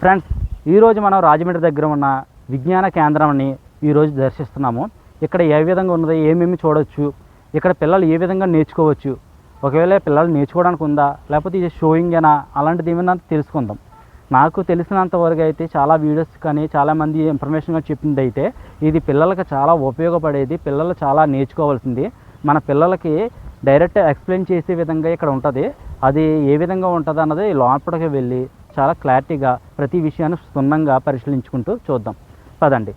Friends, ఈరోజు మనం రాజమండ్రి దగ్గర ఉన్న విజ్ఞాన కేంద్రాన్ని ఈరోజు దర్శిస్తున్నాము. ఇక్కడ ఏ విధంగా ఉన్నది, ఏమేమి చూడవచ్చు, ఇక్కడ పిల్లలు ఏ విధంగా నేర్చుకోవచ్చు, ఒకవేళ పిల్లలు నేర్చుకోవడానికి ఉందా లేకపోతే ఇది షోయింగ్ అయినా అలాంటిది ఏమైనా తెలుసుకుందాం. నాకు తెలిసినంత వరకు అయితే చాలా వీడియోస్ కానీ చాలామంది ఇన్ఫర్మేషన్గా చెప్పింది అయితే ఇది పిల్లలకి చాలా ఉపయోగపడేది, పిల్లలు చాలా నేర్చుకోవాల్సింది. మన పిల్లలకి డైరెక్ట్ ఎక్స్ప్లెయిన్ చేసే విధంగా ఇక్కడ ఉంటుంది. అది ఏ విధంగా ఉంటుంది అన్నది లోపలికి వెళ్ళి చాలా క్లారిటీగా ప్రతి విషయాన్ని క్షుణ్ణంగా పరిశీలించుకుంటూ చూద్దాం. పదండి.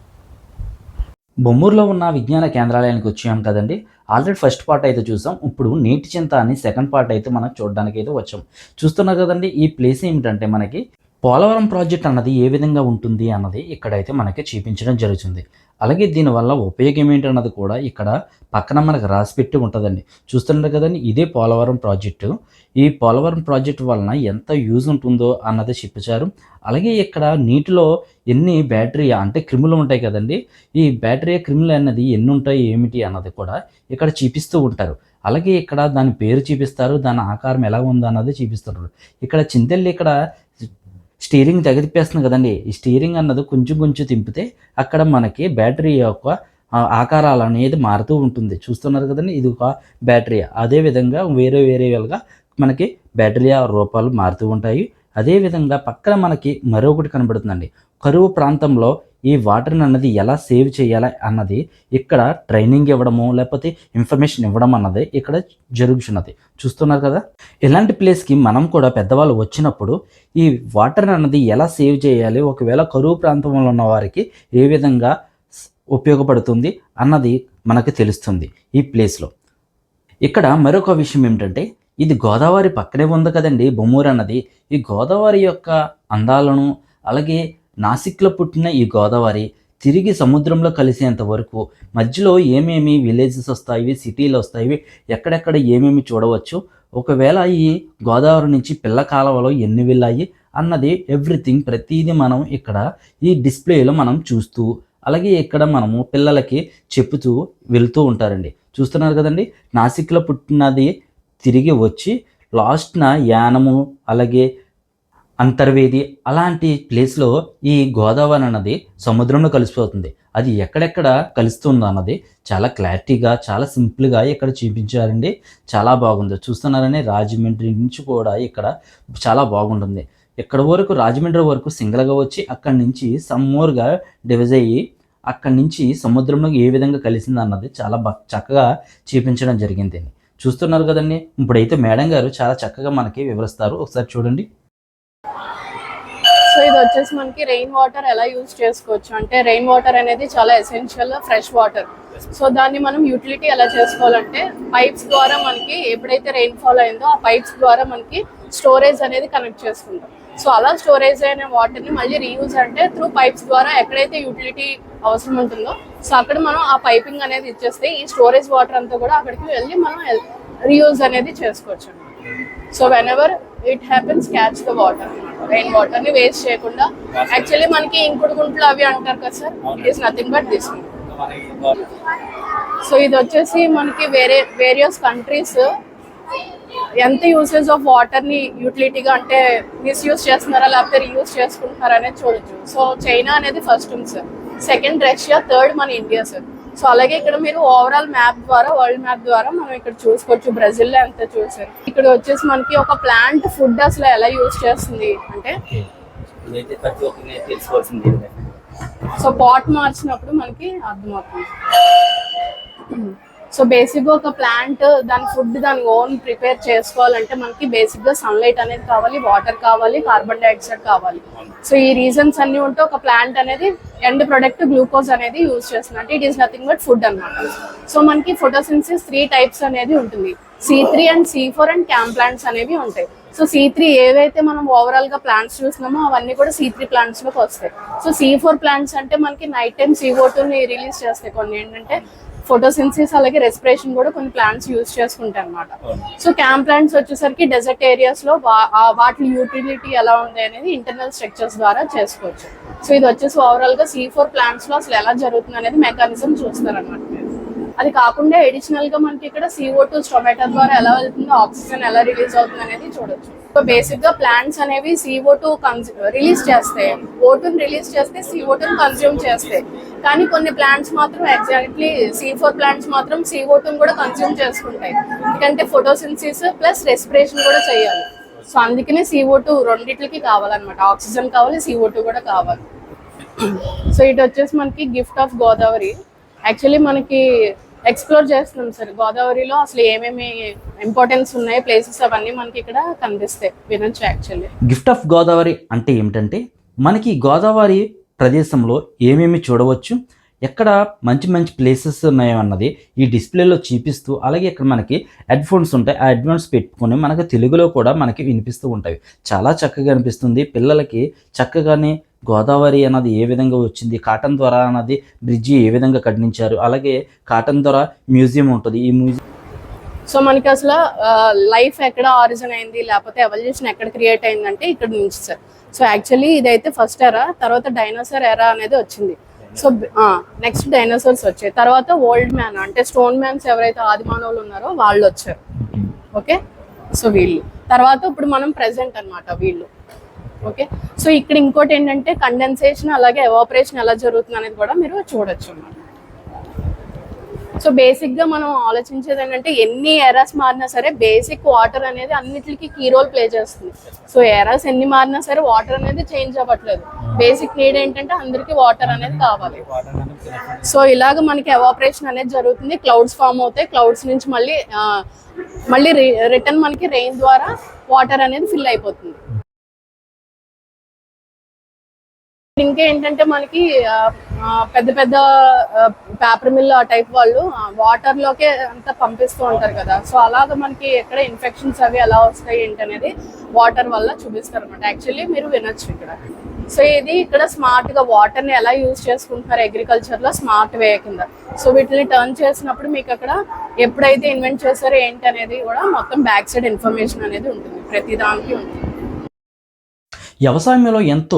బొమ్మూరులో ఉన్న విజ్ఞాన కేంద్రాలయానికి వచ్చాం కదండి. ఆల్రెడీ ఫస్ట్ పార్ట్ అయితే చూసాం. ఇప్పుడు నీటి చింత అని సెకండ్ పార్ట్ అయితే మనం చూడడానికి అయితే వచ్చాం. చూస్తున్నారు కదండి, ఈ ప్లేస్ ఏమిటంటే మనకి పోలవరం ప్రాజెక్ట్ అన్నది ఏ విధంగా ఉంటుంది అన్నది ఇక్కడైతే మనకి చూపించడం జరుగుతుంది. అలాగే దీనివల్ల ఉపయోగం ఏంటన్నది కూడా ఇక్కడ పక్కన మనకు రాసిపెట్టి ఉంటుందండి. చూస్తున్నారు కదండి, ఇదే పోలవరం ప్రాజెక్టు. ఈ పోలవరం ప్రాజెక్టు వలన ఎంత యూజ్ ఉంటుందో అన్నది చెప్పారు. అలాగే ఇక్కడ నీటిలో ఎన్ని బ్యాక్టీరియా అంటే క్రిములు ఉంటాయి కదండి, ఈ బ్యాక్టీరియా క్రిములు అన్నది ఎన్ని ఉంటాయి ఏమిటి అన్నది కూడా ఇక్కడ చూపిస్తూ ఉంటారు. అలాగే ఇక్కడ దాని పేరు చూపిస్తారు, దాని ఆకారం ఎలా ఉందో అన్నది చూపిస్తారు. ఇక్కడ చింతెల్లి ఇక్కడ స్టీరింగ్ తిప్పేస్తుంది కదండి, ఈ స్టీరింగ్ అన్నది కొంచెం కొంచెం తింపితే అక్కడ మనకి బ్యాటరీ యొక్క ఆకారాలు అనేది మారుతూ ఉంటుంది. చూస్తున్నారు కదండి, ఇది ఒక బ్యాటరీ. అదేవిధంగా వేరేగా మనకి బ్యాటరీ రూపాలు మారుతూ ఉంటాయి. అదేవిధంగా పక్కన మనకి మరొకటి కనబడుతుందండి. కరువు ప్రాంతంలో ఈ వాటర్ని అన్నది ఎలా సేవ్ చేయాలి అన్నది ఇక్కడ ట్రైనింగ్ ఇవ్వడము లేకపోతే ఇన్ఫర్మేషన్ ఇవ్వడం అన్నది ఇక్కడ జరుగుతున్నది. చూస్తున్నారు కదా, ఇలాంటి ప్లేస్కి మనం కూడా పెద్దవాళ్ళు వచ్చినప్పుడు ఈ వాటర్ అన్నది ఎలా సేవ్ చేయాలి, ఒకవేళ కరువు ప్రాంతంలో ఉన్న వారికి ఏ విధంగా ఉపయోగపడుతుంది అన్నది మనకు తెలుస్తుంది ఈ ప్లేస్లో. ఇక్కడ మరొక విషయం ఏమిటంటే, ఇది గోదావరి పక్కనే ఉంది కదండి బొమ్మూరు అన్నది. ఈ గోదావరి యొక్క అందాలను, అలాగే నాసిక్లో పుట్టిన ఈ గోదావరి తిరిగి సముద్రంలో కలిసేంత వరకు మధ్యలో ఏమేమి విలేజెస్ వస్తాయి, సిటీలు వస్తాయి, ఎక్కడెక్కడ ఏమేమి చూడవచ్చు, ఒకవేళ ఈ గోదావరి నుంచి పిల్ల కాలువలో ఎన్ని వెళ్ళాయి అన్నది ఎవ్రీథింగ్ ప్రతిదీ మనం ఇక్కడ ఈ డిస్ప్లేలో మనం చూస్తూ, అలాగే ఇక్కడ మనము పిల్లలకి చెప్పుతూ వెళ్తూ ఉంటారండి. చూస్తున్నారు కదండి, నాసిక్లో పుట్టినది తిరిగి వచ్చి లాస్ట్న యానము అలాగే అంతర్వేది అలాంటి ప్లేస్లో ఈ గోదావరి అన్నది సముద్రంలో కలిసిపోతుంది. అది ఎక్కడెక్కడ కలుస్తుంది అన్నది చాలా క్లారిటీగా చాలా సింపుల్గా ఇక్కడ చూపించారండి. చాలా బాగుంది. చూస్తున్నారని రాజమండ్రి నుంచి కూడా ఇక్కడ చాలా బాగుంటుంది. ఇక్కడ వరకు రాజమండ్రి వరకు సింగిల్గా వచ్చి అక్కడి నుంచి సమ్మోర్గా డివైజ్ అయ్యి అక్కడి నుంచి సముద్రంలో ఏ విధంగా కలిసింది అన్నది చాలా చక్కగా చూపించడం జరిగింది. చూస్తున్నారు కదండి, ఇప్పుడైతే మేడం గారు చాలా చక్కగా మనకి వివరిస్తారు. ఒకసారి చూడండి. సో ఇది వచ్చేసి మనకి రెయిన్ వాటర్ ఎలా యూజ్ చేసుకోవచ్చు అంటే, రెయిన్ వాటర్ అనేది చాలా ఎసెన్షియల్ ఫ్రెష్ వాటర్. సో దాన్ని మనం యూటిలిటీ ఎలా చేసుకోవాలంటే, పైప్స్ ద్వారా మనకి ఎప్పుడైతే రెయిన్ ఫాల్ అయిందో ఆ పైప్స్ ద్వారా మనకి స్టోరేజ్ అనేది కనెక్ట్ చేసుకుంటాం. సో అలా స్టోరేజ్ అయిన వాటర్ని మళ్ళీ రీయూజ్ అంటే త్రూ పైప్స్ ద్వారా ఎక్కడైతే యూటిలిటీ అవసరం ఉంటుందో సో అక్కడ మనం ఆ పైపింగ్ అనేది ఇచ్చేస్తే ఈ స్టోరేజ్ వాటర్ అంతా కూడా అక్కడికి వెళ్ళి మనం రీయూజ్ అనేది చేసుకోవచ్చు. So when ever it happens catch the water, rain water ని వేస్ట్ చేయకుండా. యాక్చువల్లీ మనకి ఇంకుడు గుంట్లు అవి అంటారు కదా sir, it is nothing but this. So ఇది వచ్చేసి మనకి వేరియస్ కంట్రీస్ ఎంత యూసేజ్ ఆఫ్ వాటర్ ని యూటిలిటీగా అంటే మిస్యూజ్ చేస్తున్నారా లేకపోతే రీయూజ్ చేసుకుంటున్నారా అనేది చూడొచ్చు. సో చైనా అనేది ఫస్ట్ ఉంది సార్, సెకండ్ రష్యా, థర్డ్ మన ఇండియా సార్. సో అలాగే ఇక్కడ మీరు ఓవరాల్ మ్యాప్ ద్వారా, వరల్డ్ మ్యాప్ ద్వారా మనం ఇక్కడ చూసుకోవచ్చు బ్రెజిల్లో ఎంత చూసారు. ఇక్కడ వచ్చేసి మనకి ఒక ప్లాంట్ ఫుడ్ అసలు ఎలా యూజ్ చేస్తుంది అంటే, సో పాట్ మార్చినప్పుడు మనకి అర్థమవుతుంది. సో బేసిక్గా ఒక ప్లాంట్ దాని ఫుడ్ దాని ఓన్ ప్రిపేర్ చేసుకోవాలంటే మనకి బేసిక్గా సన్లైట్ అనేది కావాలి, వాటర్ కావాలి, కార్బన్ డైఆక్సైడ్ కావాలి. సో ఈ రీజన్స్ అన్ని ఉంటే ఒక ప్లాంట్ అనేది ఎండ్ ప్రొడక్ట్ గ్లూకోజ్ అనేది యూజ్ చేస్తుంది. అంటే it is nothing but food అనమాట. సో మనకి ఫోటోసింథసిస్ 3 టైప్స్ అనేది ఉంటుంది. C3 and C4 and cam plants అనేవి ఉంటాయి. సో C3 ఏవైతే మనం ఓవరాల్ గా ప్లాంట్స్ చూస్తున్నామో అవన్నీ కూడా C3 ప్లాంట్స్ లోకి వస్తాయి. సో C4 ప్లాంట్స్ అంటే మనకి నైట్ టైం CO2 ని రిలీజ్ చేస్తాయి. కొన్ని ఏంటంటే ఫోటోసింథసిస్ అలాగే రెస్పిరేషన్ కూడా కొన్ని ప్లాంట్స్ యూజ్ చేసుకుంటాయి అనమాట. సో క్యామ్ ప్లాంట్స్ వచ్చేసరికి డెజర్ట్ ఏరియాస్ లో వాటి యూటిలిటీ ఎలా ఉంది అనేది ఇంటర్నల్ స్ట్రక్చర్స్ ద్వారా చేసుకోవచ్చు. సో ఇది వచ్చేసి ఓవరాల్ గా C4 ప్లాంట్స్ లో అసలు ఎలా జరుగుతుంది అనేది మెకానిజం చూస్తారు అనమాట. అది కాకుండా అడిషనల్ గా మనకి ఇక్కడ CO2 స్టొమాటో ద్వారా ఎలా వెళ్తుందో, ఆక్సిజన్ ఎలా రిలీజ్ అవుతుంది అనేది చూడొచ్చు. సో బేసిక్ గా ప్లాంట్స్ అనేవి CO2 రిలీజ్ చేస్తాయి, O2 రిలీజ్ చేస్తే CO2 కన్స్యూమ్ చేస్తాయి. కానీ కొన్ని ప్లాంట్స్ మాత్రం ఎగ్జాక్ట్లీ C4 ప్లాంట్స్ మాత్రం CO2 కూడా కన్స్యూమ్ చేసుకుంటాయి. ఎందుకంటే ఫోటోసింథసిస్ ప్లస్ రెస్పిరేషన్ కూడా చేయాలి. సో అందుకనే CO2 రెండిట్లకి కావాలన్నమాట, ఆక్సిజన్ కావాలి, CO2 కూడా కావాలి. సో ఇటు వచ్చేసి మనకి గిఫ్ట్ ఆఫ్ గోదావరి. యాక్చువల్లీ మనకి ఎక్స్ప్లోర్ చేస్తున్నాం సార్ గోదావరిలో అసలు ఏమేమి ఇంపార్టెన్స్ ఉన్నాయి ప్లేసెస్, అవన్నీ మనకి ఇక్కడ కనిపిస్తాయి, వినొచ్చు. యాక్చువల్లీ గిఫ్ట్ ఆఫ్ గోదావరి అంటే ఏమిటంటే మనకి గోదావరి ప్రదేశంలో ఏమేమి చూడవచ్చు, ఎక్కడ మంచి మంచి ప్లేసెస్ ఉన్నాయో అన్నది ఈ డిస్ప్లేలో చూపిస్తూ, అలాగే ఇక్కడ మనకి హెడ్ఫోన్స్ ఉంటాయి, ఆ హెడ్ఫోన్స్ పెట్టుకొని మనకు తెలుగులో కూడా మనకి వినిపిస్తూ ఉంటాయి. చాలా చక్కగా అనిపిస్తుంది పిల్లలకి. చక్కగానే గోదావరి అన్నది ఏ విధంగా వచ్చింది, కాటన్ ద్వారా అన్నది బ్రిడ్జి ఏ విధంగా కట్టించారు, అలాగే కాటన్ ద్వారా మ్యూజియం ఉంటుంది. ఈ మ్యూజియం సో మనకి అసలు లైఫ్ ఎక్కడ ఆరిజిన్ అయింది, లేకపోతే ఎవల్యూషన్ ఎక్కడ క్రియేట్ అయిందంటే ఇక్కడ నుంచి సార్. సో యాక్చువల్లీ ఇదైతే ఫస్ట్ ఎరా, తర్వాత డైనోసార్ ఎరా అనేది వచ్చింది. సో నెక్స్ట్ డైనోసార్స్ వచ్చాయి, తర్వాత ఓల్డ్ మ్యాన్ అంటే స్టోన్ మ్యాన్స్ ఎవరైతే ఆది మానవులు ఉన్నారో వాళ్ళు వచ్చారు. ఓకే, సో వీళ్ళు తర్వాత ఇప్పుడు మనం ప్రెసెంట్ అన్నమాట వీళ్ళు. ఓకే, సో ఇక్కడ ఇంకోటి ఏంటంటే కండెన్సేషన్ అలాగే ఎవాపరేషన్ ఎలా జరుగుతుంది అనేది కూడా మీరు చూడొచ్చు అన్నమాట. సో బేసిక్ గా మనం ఆలోచించేది ఏంటంటే ఎన్ని ఎరాస్ మారినా సరే బేసిక్ వాటర్ అనేది అన్నిటికీ కీ రోల్ ప్లే చేస్తుంది. సో ఎరాస్ ఎన్ని మారినా సరే వాటర్ అనేది చేంజ్ అవ్వట్లేదు. బేసిక్ నీడ్ ఏంటంటే అందరికి వాటర్ అనేది కావాలి. సో ఇలాగ మనకి ఎవాపరేషన్ అనేది జరుగుతుంది, క్లౌడ్స్ ఫామ్ అవుతాయి, క్లౌడ్స్ నుంచి మళ్ళీ రిటర్న్ మనకి రెయిన్ ద్వారా వాటర్ అనేది ఫిల్ అయిపోతుంది. ఇంకా ఏంటంటే మనకి పెద్ద పెద్ద పేపర్ మిల్ ఆ టైప్ వాళ్ళు వాటర్ లోకే అంతా పంపిస్తూ ఉంటారు కదా. సో అలాగా మనకి ఎక్కడ ఇన్ఫెక్షన్స్ అవి ఎలా వస్తాయి ఏంటి అనేది వాటర్ వల్ల చూపిస్తారు అనమాట. యాక్చువల్లీ మీరు వినొచ్చు ఇక్కడ. సో ఇది ఇక్కడ స్మార్ట్ గా వాటర్ ని ఎలా యూజ్ చేసుకుంటున్నారు అగ్రికల్చర్ లో స్మార్ట్ వే కింద. సో వీటిని టర్న్ చేసినప్పుడు మీకు అక్కడ ఎప్పుడైతే ఇన్వెంట్ చేస్తారో ఏంటి అనేది కూడా మొత్తం బ్యాక్ సైడ్ ఇన్ఫర్మేషన్ అనేది ఉంటుంది, ప్రతి దానికి ఉంటుంది. వ్యవసాయంలో ఎంతో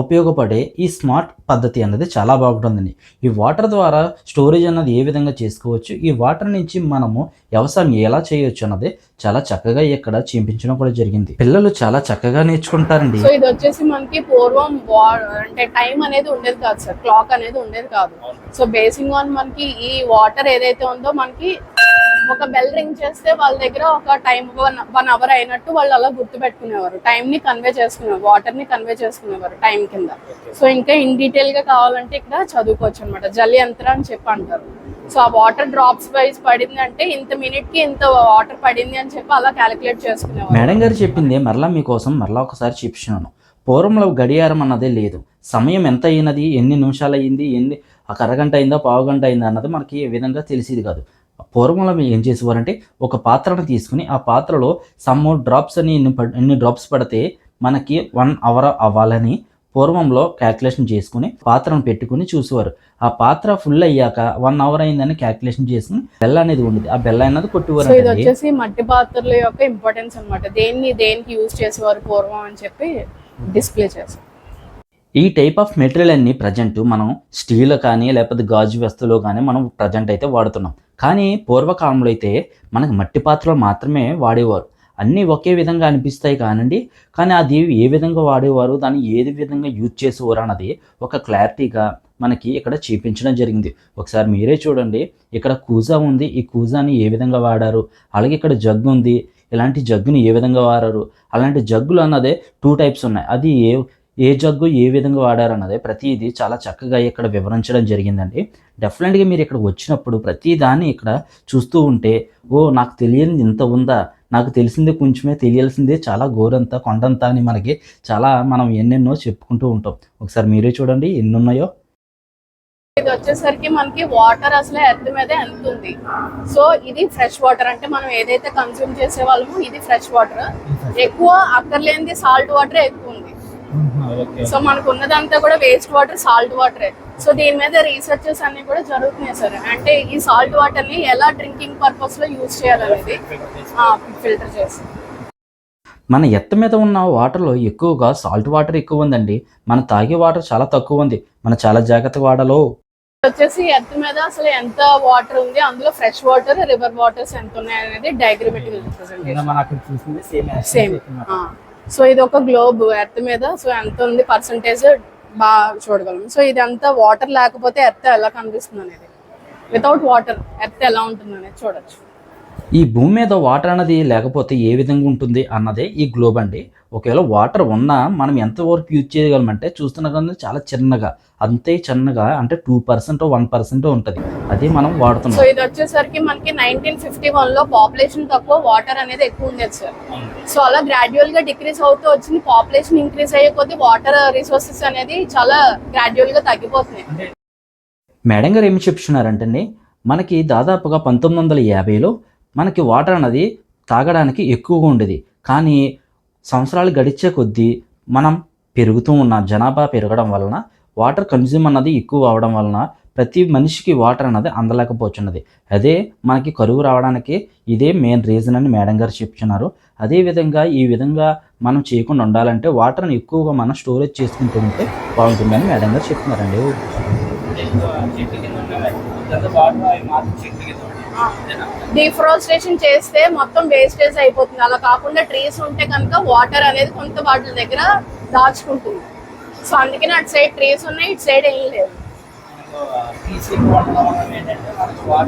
ఉపయోగపడే ఈ స్మార్ట్ పద్ధతి అన్నది చాలా బాగుంటుందండి. ఈ వాటర్ ద్వారా స్టోరేజ్ అన్నది ఏ విధంగా చేసుకోవచ్చు, ఈ వాటర్ నుంచి మనము వ్యవసాయం ఎలా చేయొచ్చు అన్నది చాలా చక్కగా ఇక్కడ చూపించడం కూడా జరిగింది. పిల్లలు చాలా చక్కగా నేర్చుకుంటారండి. సో ఇది వచ్చేసి మనకి పూర్వం అంటే టైం అనేది ఉండేది కాదు సార్, క్లాక్ అనేది ఉండేది కాదు. సో బేసింగ్ ఆన్ మనకి ఈ వాటర్ ఏదైతే ఉందో మనకి ఒక బెల్ రింగ్ చేస్తే వాళ్ళ దగ్గర ఒక టైం 1 అవర్ అయినట్టు వాళ్ళు అలా గుర్తు పెట్టుకునేవారు, టైం ని కన్వే చేసుకునేవారు, వాటర్ ని కన్వే చేసుకునేవారు టైం కింద. సో ఇంకా ఇన్ డీటెయిల్ గా కావాలంటే ఇక్కడ చదువుకోవచ్చు అనమాట, జల్ యంత్ర అని చెప్పి అంటారు. సో ఆ వాటర్ డ్రాప్స్ వైజ్ పడింది అంటే ఇంత మినిట్ కి ఇంత వాటర్ పడింది అని చెప్పి అలా క్యాలిక్యులేట్ చేసుకునేవారు. మేడం గారు చెప్పింది మరలా మీకోసం మరలా ఒకసారి చెప్తున్నాను. పూర్వంలో గడియారం అన్నదే లేదు, సమయం ఎంత అయినది, ఎన్ని నిమిషాలు అయ్యింది, ఒక అరగంట అయిందా పావు గంట అయిందా అన్నది మనకి ఏ విధంగా తెలిసేది కాదు. పూర్వంలో ఏం చేసేవారంటే ఒక పాత్రను తీసుకుని ఆ పాత్రలో సమ్ డ్రాప్స్ అని ఎన్ని డ్రాప్స్ పడితే మనకి 1 అవర్ అవ్వాలని పూర్వంలో క్యాల్కులేషన్ చేసుకుని పాత్రను పెట్టుకుని చూసేవారు. ఆ పాత్ర ఫుల్ అయ్యాక 1 అవర్ అయిందని క్యాల్కులేషన్ చేసుకుని బెల్ల అనేది ఉండేది, ఆ బెల్ల అనేది కొట్టేవారు. ఇది వచ్చేసి మట్టి పాత్రల యొక్క ఇంపార్టెన్స్ అనమాట, దేనికి యూజ్ చేసేవారు పూర్వం అని చెప్పి డిస్ప్లే చేస్తారు. ఈ టైప్ ఆఫ్ మెటీరియల్ అన్ని ప్రజెంట్ మనం స్టీల్ కానీ లేకపోతే గాజు వస్తువులు కానీ మనం ప్రజెంట్ అయితే వాడుతున్నాం. కానీ పూర్వకాలంలో అయితే మనకు మట్టి పాత్రలు మాత్రమే వాడేవారు. అన్నీ ఒకే విధంగా అనిపిస్తాయి కానండి, కానీ అది ఏ విధంగా వాడేవారు, దాన్ని ఏది విధంగా యూజ్ చేసేవారు అన్నది ఒక క్లారిటీగా మనకి ఇక్కడ చూపించడం జరిగింది. ఒకసారి మీరే చూడండి, ఇక్కడ కూజా ఉంది, ఈ కూజాని ఏ విధంగా వాడారు, అలాగే ఇక్కడ జగ్గు ఉంది, ఇలాంటి జగ్గుని ఏ విధంగా వాడారు, అలాంటి జగ్గులు అన్నదే 2 టైప్స్ ఉన్నాయి. అది ఏ జగ్గు ఏ విధంగా వాడారన్నదే ప్రతిదీ చాలా చక్కగా ఇక్కడ వివరించడం జరిగిందండి. డెఫినెట్గా మీరు ఇక్కడ వచ్చినప్పుడు ప్రతి దాన్ని ఇక్కడ చూస్తూ ఉంటే నాకు తెలియనిది ఇంత ఉందా, నాకు తెలిసిందే కొంచెమే, తెలియాల్సిందే చాలా గోరంతా కొండంతా అని మనకి మనం ఎన్నెన్నో చెప్పుకుంటూ ఉంటాం. ఒకసారి మీరే చూడండి ఎన్ని ఉన్నాయో. ఇది వచ్చేసరికి మనకి వాటర్ అసలు ఎర్త్ మీద ఎంత ఉంది. సో ఇది ఫ్రెష్ వాటర్, అంటే మనం ఏదైతే కన్స్యూమ్ చేసే వాళ్ళము ఇది ఫ్రెష్ వాటర్. ఎక్కువ అక్కర్లేనిది సాల్ట్ వాటర్ ఎక్కువ ఉంది. సో మనకు ఉన్నదంతా కూడా వేస్ట్ వాటర్, సాల్ట్ వాటరే. సో దీని మీద రీసెర్చెస్ అన్ని కూడా జరుగుతున్నాయి సార్. అంటే ఈ సాల్ట్ వాటర్ ని ఎలా డ్రింకింగ్ పర్పస్ లో యూజ్ చేయాలనేది ఫిల్టర్ చేసి. మన ఎత్త మీద ఉన్న వాటర్లో ఎక్కువగా సాల్ట్ వాటర్ ఎక్కువ ఉందండి, మన తాగే వాటర్ చాలా తక్కువ ఉంది. మనం చాలా జాగ్రత్తగా వాడాలో. వచ్చేసి ఎర్త్ మీద అసలు ఎంత వాటర్ ఉంది, అందులో ఫ్రెష్ వాటర్, రివర్ వాటర్స్ ఎంత ఉన్నాయి అనేది డయాగ్రమాటిక్ రిప్రజెంటేషన్ సేమ్. సో ఇది ఒక గ్లోబ్ ఎర్త్ మీద, సో ఎంత ఉంది పర్సంటేజ్ బాగా చూడగలం. సో ఇదంతా వాటర్ లేకపోతే ఎర్త్ ఎలా కనిపిస్తుంది అనేది, వితౌట్ వాటర్ ఎర్త్ ఎలా ఉంటుంది అనేది చూడొచ్చు. ఈ భూమి మీద వాటర్ అనేది లేకపోతే ఏ విధంగా ఉంటుంది అన్నదే ఈ గ్లోబ్ అండి. ఒకవేళ వాటర్ ఉన్నా మనం ఎంతవరకు యూజ్ చేయగలమంటే చూస్తున్నా కానీ చాలా చిన్నగా, అంతే చిన్నగా అంటే 2% 1% ఉంటుంది, అదే మనం వాడుతున్నాం. సో ఇది వచ్చేసరికి మనకి 1951 లో పాపులేషన్ తక్కువ, వాటర్ అనేది ఎక్కువ ఉండేది సార్. సో అలా గ్రాడ్యువల్ గా డిక్రీస్ అవుతూ వచ్చింది. పాపులేషన్ ఇంక్రీజ్ అయ్యే కొద్దీ వాటర్ రిసోర్సెస్ అనేది చాలా గ్రాడ్యువల్ గా తగ్గిపోతున్నాయి. మేడం గారు ఏమి చెప్తున్నారంటే మనకి దాదాపుగా 1950లో మనకి వాటర్ అన్నది తాగడానికి ఎక్కువగా ఉండేది. కానీ సంవత్సరాలు గడిచే కొద్దీ మనం పెరుగుతూ ఉన్న జనాభా పెరగడం వలన వాటర్ కన్జ్యూమ్ అన్నది ఎక్కువ అవడం వలన ప్రతి మనిషికి వాటర్ అన్నది అందలేకపోతున్నది. అదే మనకి కరువు రావడానికి ఇదే మెయిన్ రీజన్ అని మేడం గారు చెప్తున్నారు. అదేవిధంగా ఈ విధంగా మనం చేయకుండా ఉండాలంటే వాటర్ని ఎక్కువగా మనం స్టోరేజ్ చేసుకుంటూ ఉంటే బాగుంటుందని మేడం గారు చెప్తున్నారండి. డిఫ్రాస్టేషన్ చేస్తే మొత్తం వేస్టేజ్ అయిపోతుంది. అలా కాకుండా ట్రీస్ ఉంటే కనుక వాటర్ అనేది కొంత వాటి దగ్గర దాచుకుంటుంది. సో అందుకని అటు సైడ్ ట్రీస్ ఉన్నాయి, ఇటు సైడ్ ఏం లేదు.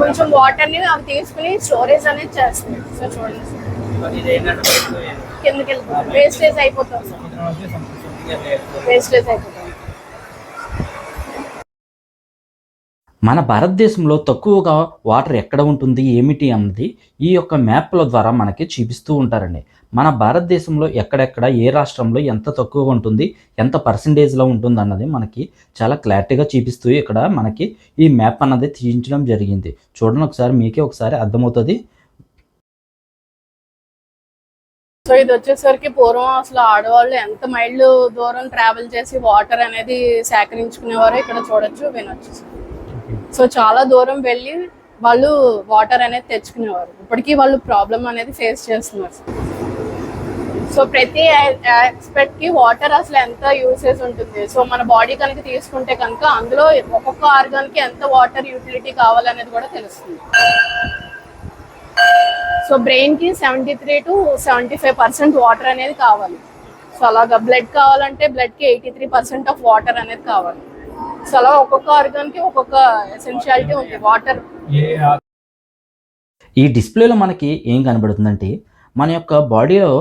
కొంచెం వాటర్ ని అవి తీసుకుని స్టోరేజ్ అనేది చేస్తుంది. సో చూడండి కిందకి వెళ్ళిపోతుంది, వేస్టేజ్ అయిపోతుంది సార్, వేస్టేజ్ అయిపోతుంది. మన భారతదేశంలో తక్కువగా వాటర్ ఎక్కడ ఉంటుంది ఏమిటి అన్నది ఈ యొక్క మ్యాప్ల ద్వారా మనకి చూపిస్తూ ఉంటారండి. మన భారతదేశంలో ఎక్కడెక్కడ ఏ రాష్ట్రంలో ఎంత తక్కువగా ఉంటుంది, ఎంత పర్సంటేజ్లో ఉంటుంది అన్నది మనకి చాలా క్లారిటీగా చూపిస్తూ ఇక్కడ మనకి ఈ మ్యాప్ అన్నది తీయించడం జరిగింది. చూడండి ఒకసారి, మీకే ఒకసారి అర్థమవుతుంది. సో ఇది వచ్చేసరికి పూర్వం అసలు ఆడవాళ్ళు ఎంత మైళ్ళు దూరం ట్రావెల్ చేసి వాటర్ అనేది సేకరించుకునేవారో ఇక్కడ చూడొచ్చు, వినొచ్చు. సో చాలా దూరం వెళ్ళి వాళ్ళు వాటర్ అనేది తెచ్చుకునేవారు. ఇప్పటికీ వాళ్ళు ప్రాబ్లం అనేది ఫేస్ చేస్తున్నారు. సో ప్రతి ఆస్పెక్ట్ కి వాటర్ అసలు ఎంత యూసేజ్ ఉంటుంది. సో మన బాడీ కనుక తీసుకుంటే కనుక అందులో ఒక్కొక్క ఆర్గాన్ కి ఎంత వాటర్ యూటిలిటీ కావాలనేది కూడా తెలుస్తుంది. సో బ్రెయిన్ కి 73 to 75% వాటర్ అనేది కావాలి. సో అలాగా బ్లడ్ కావాలంటే బ్లడ్ కి 83% ఆఫ్ వాటర్ అనేది కావాలి. సో అలా ఒక్కొక్క ఆర్గాన్ కి ఒక్కొక్క ఎసెన్షియాలిటీ ఉంది వాటర్. ఈ డిస్ప్లేలో మనకి ఏం కనబడుతుందంటే మన యొక్క బాడీలో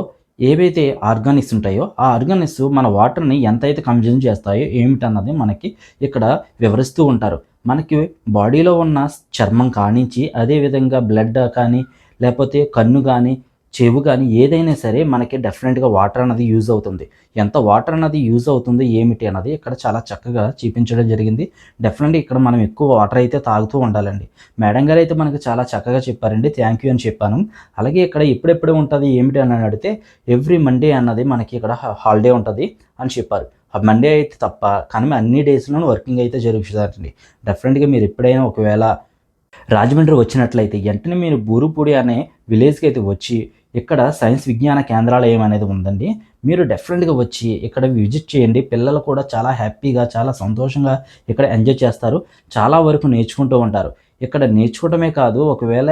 ఏవైతే ఆర్గానిక్స్ ఉంటాయో ఆ ఆర్గానిక్స్ మన వాటర్ని ఎంతైతే కన్జ్యూమ్ చేస్తాయో ఏమిటన్నది మనకి ఇక్కడ వివరిస్తూ ఉంటారు. మనకి బాడీలో ఉన్న చర్మం కానించి, అదేవిధంగా బ్లడ్ కానీ, లేకపోతే కన్ను కానీ, చెవు కానీ ఏదైనా సరే మనకి డెఫినెట్గా వాటర్ అన్నది యూజ్ అవుతుంది. ఎంత వాటర్ అన్నది యూజ్ అవుతుంది ఏమిటి అన్నది ఇక్కడ చాలా చక్కగా చూపించడం జరిగింది. డెఫినెట్గా ఇక్కడ మనం ఎక్కువ వాటర్ అయితే తాగుతూ ఉండాలండి. మేడం గారు అయితే మనకి చాలా చక్కగా చెప్పారండి, థ్యాంక్ యూ అని చెప్పాను. అలాగే ఇక్కడ ఎప్పుడెప్పుడు ఉంటుంది ఏమిటి అని అడిగితే ఎవ్రీ మండే అన్నది మనకి ఇక్కడ హాలిడే ఉంటుంది అని చెప్పారు. మండే అయితే తప్ప, కానీ అన్ని డేస్లోనూ వర్కింగ్ అయితే జరుగుతుందండి. డెఫినెట్గా మీరు ఎప్పుడైనా ఒకవేళ రాజమండ్రి వచ్చినట్లయితే వెంటనే మీరు బూరుపూడి అనే విలేజ్కి అయితే వచ్చి ఇక్కడ సైన్స్ విజ్ఞాన కేంద్రాలయం అనేది ఉందండి. మీరు డెఫినెట్గా వచ్చి ఇక్కడ విజిట్ చేయండి. పిల్లలు కూడా చాలా హ్యాపీగా, చాలా సంతోషంగా ఇక్కడ ఎంజాయ్ చేస్తారు. చాలా వరకు నేర్చుకుంటూ ఉంటారు. ఇక్కడ నేర్చుకోవడమే కాదు, ఒకవేళ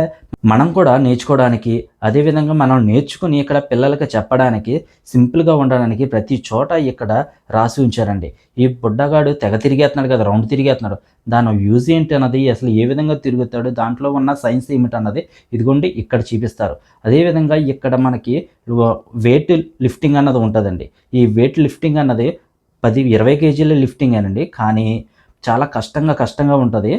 మనం కూడా నేర్చుకోవడానికి, అదేవిధంగా మనం నేర్చుకుని ఇక్కడ పిల్లలకి చెప్పడానికి, సింపుల్గా ఉండడానికి ప్రతి చోట ఇక్కడ రాసి ఉంచారండి. ఈ బుడ్డగాడు తెగ తిరిగేస్తున్నాడు కదా, రౌండ్ తిరిగేస్తున్నాడు, దాని యూజ్ ఏంటి అన్నది, అసలు ఏ విధంగా తిరుగుతాడు, దాంట్లో ఉన్న సైన్స్ ఏమిటన్నది ఇదిగోండి ఇక్కడ చూపిస్తారు. అదేవిధంగా ఇక్కడ మనకి వెయిట్ లిఫ్టింగ్ అన్నది ఉంటుందండి. ఈ వెయిట్ లిఫ్టింగ్ అన్నది 10-20 కేజీల లిఫ్టింగ్ అనండి, కానీ చాలా కష్టంగా ఉంటుంది.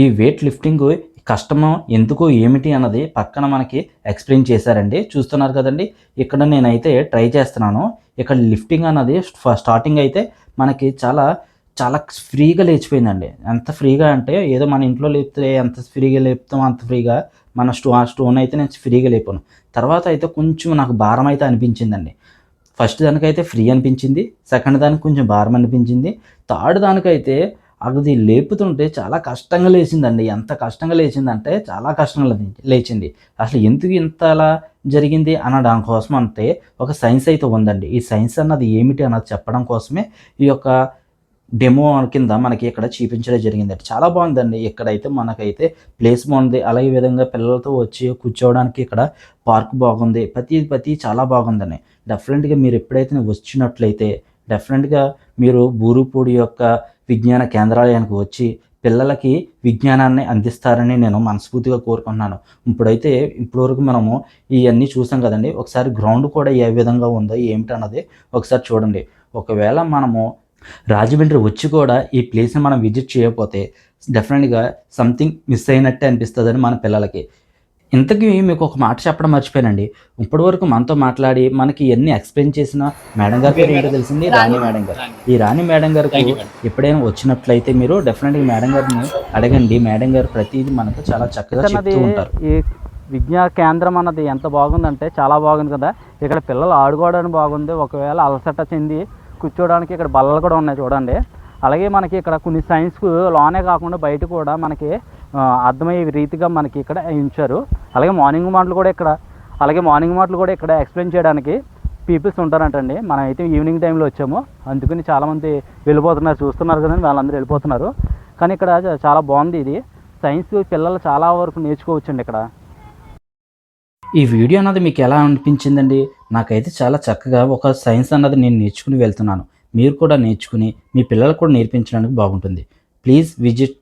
ఈ వెయిట్ లిఫ్టింగ్ కష్టమో ఎందుకు ఏమిటి అన్నది పక్కన మనకి ఎక్స్ప్లెయిన్ చేశారండి. చూస్తున్నారు కదండి, ఇక్కడ నేనైతే ట్రై చేస్తున్నాను. ఇక్కడ లిఫ్టింగ్ అన్నది స్టార్టింగ్ అయితే మనకి చాలా ఫ్రీగా లేచిపోయిందండి. ఎంత ఫ్రీగా అంటే ఏదో మన ఇంట్లో లేపితే ఎంత ఫ్రీగా లేపుతామో అంత ఫ్రీగా మన స్టోన్ అయితే నేను ఫ్రీగా లేపాను. తర్వాత అయితే కొంచెం నాకు భారం అయితే అనిపించిందండి. ఫస్ట్ దానికైతే ఫ్రీ అనిపించింది, సెకండ్ దానికి కొంచెం భారం అనిపించింది, థర్డ్ దానికైతే అది లేపుతుంటే చాలా కష్టంగా లేచిందండి. ఎంత కష్టంగా లేచిందంటే చాలా కష్టంగా లేచింది. అసలు ఎందుకు ఇంత అలా జరిగింది అన్న దానికోసం అంటే ఒక సైన్స్ అయితే ఉందండి. ఈ సైన్స్ అన్నది ఏమిటి అన్నది చెప్పడం కోసమే ఈ యొక్క డెమో కింద మనకి ఇక్కడ చూపించడం జరిగిందండి. చాలా బాగుందండి. ఇక్కడైతే మనకైతే ప్లేస్ బాగుంది. అలాగే ఈ విధంగా పిల్లలతో వచ్చి కూర్చోవడానికి ఇక్కడ పార్క్ బాగుంది. ప్రతి చాలా బాగుందండి. డెఫినెట్గా మీరు ఎప్పుడైతే వచ్చినట్లయితే డెఫినెట్గా మీరు బూరుగుపూడి యొక్క విజ్ఞాన కేంద్రాలయానికి వచ్చి పిల్లలకి విజ్ఞానాన్ని అందిస్తారని నేను మనస్ఫూర్తిగా కోరుకుంటున్నాను. ఇప్పటివరకు మనము ఇవన్నీ చూసాం కదండి. ఒకసారి గ్రౌండ్ కూడా ఏ విధంగా ఉందో ఏమిటన్నది ఒకసారి చూడండి. ఒకవేళ మనము రాజమండ్రి వచ్చి కూడా ఈ ప్లేస్ని మనం విజిట్ చేయకపోతే డెఫినెట్గా సంథింగ్ మిస్ అయినట్టే అనిపిస్తుందని మన పిల్లలకి. ఇంతకీ మీకు ఒక మాట చెప్పడం మర్చిపోయానండి. ఇప్పటివరకు మనతో మాట్లాడి మనకి ఇవన్నీ ఎక్స్ప్లెయిన్ చేసిన మేడం గారి పేరు ఏంటో తెలిసింది, రాణి మేడం గారు. ఈ రాణి మేడం గారికి ఎప్పుడైనా వచ్చినట్లయితే మీరు డెఫినెట్గా మేడం గారిని అడగండి. మేడం గారు ప్రతిదీ మనకు చాలా చక్కగా చెప్తూ ఉంటారు. ఈ విజ్ఞాన కేంద్రం అన్నది ఎంత బాగుందంటే చాలా బాగుంది కదా. ఇక్కడ పిల్లలు ఆడుకోవడానికి బాగుంది. ఒకవేళ అలసట చెంది కూర్చోవడానికి ఇక్కడ బల్లలు కూడా ఉన్నాయి చూడండి. అలాగే మనకి ఇక్కడ కొన్ని సైన్స్కు లోనే కాకుండా బయట కూడా మనకి అర్థమయ్యే రీతిగా మనకి ఇక్కడ ఉంచారు. అలాగే మార్నింగ్ మాటలు కూడా ఇక్కడ ఎక్స్ప్లెయిన్ చేయడానికి పీపుల్స్ ఉంటారంటండి. మనం అయితే ఈవినింగ్ టైంలో వచ్చాము, అందుకని చాలామంది వెళ్ళిపోతున్నారు. చూస్తున్నారు కదండి, వాళ్ళందరూ వెళ్ళిపోతున్నారు. కానీ ఇక్కడ చాలా బాగుంది. ఇది సైన్స్ పిల్లలు చాలా వరకు నేర్చుకోవచ్చండి ఇక్కడ. ఈ వీడియో అన్నది మీకు ఎలా అనిపించిందండి? నాకైతే చాలా చక్కగా ఒక సైన్స్ అన్నది నేను నేర్చుకుని వెళ్తున్నాను. మీరు కూడా నేర్చుకుని మీ పిల్లలకు కూడా నేర్పించడానికి బాగుంటుంది. Please visit